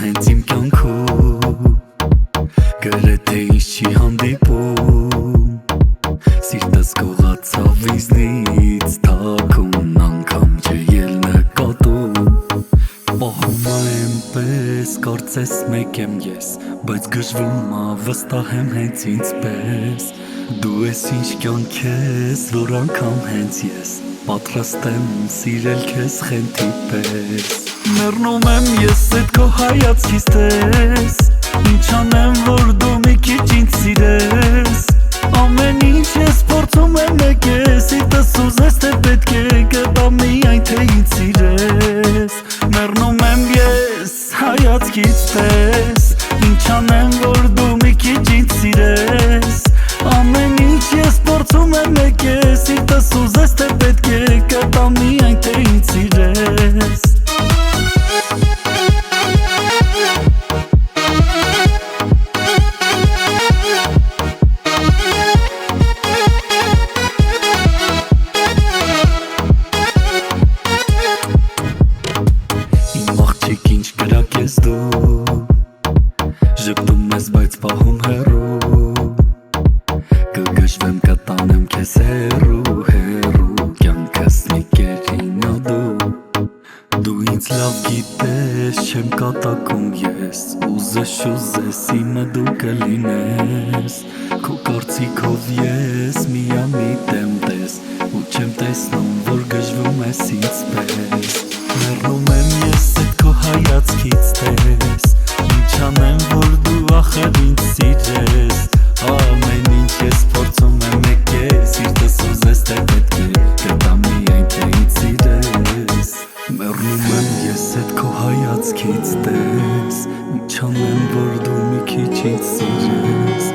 հենց իմ կյանքում գրեթե ինձ չի հանդիպում Սիրտս գողացավ իզնից թաքուն անգամ չէ ել նկատում Պահում այնպես կարծես մեկ եմ ես Բայց գժվում վստահ եմ հենց ինձ պես Դու ես ինչ կյանք ես որ անգամ հենց ես Պատրաստ եմ սիրել քեզ խենթի պես Մեռնում եմ ես էդ քո հայացքից տես Ինչ անեմ որ դու մի քիչ ինձ սիրես Ամեն ինչ ես փորձում եմ մեկ ես Սիրտս ուզես թե պետք է գտա միայն թե ինձ սիրես Մեռնում եմ ես հայացքից տես Ինչ անեմ որ դու մի քիչ ինձ սիրես Ամեն ինչ ես փորձում եմ մեկ ես Սիրտս ուզես թե պետք է գտա միայն թե ինձ սիրես Ժպտում ես բայց պահում հեռու Կգժվեմ կտանեմ քեզ հեռու հեռու Կյանքս մի կերին դու ինձ լավ գիտես չեմ կատակում ես Ուզես իմը դու կլինես Քո կարծիքով ես միամիտ եմ տես Ու չեմ տեսնում որ գժվում ես ինձ պես Մեռնում եմ ես էդ քո հայացքից տես Ինչ անեմ որ դու ախր ինձ սիրես Ամեն ինչ ես փորձում եմ մեկ ես Սիրտս ուզես թե պետք է գտա միայն թե ինձ սիրես Մեռնում եմ ես էդ քո հայացքից տես Ինչ անեմ որ դու մի քիչ ինձ սիրես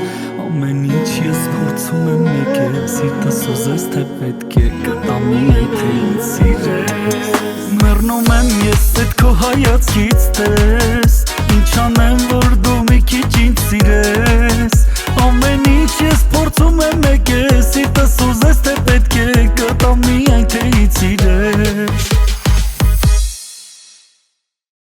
Ամեն ինչ ես փորձում եմ մեկ ես Սիրտս ուզես թե պետք է գտա միայն թե ինձ սիրես Մեռնում եմ ես էդ քո հայացքից տես Ինչ անեմ որ դու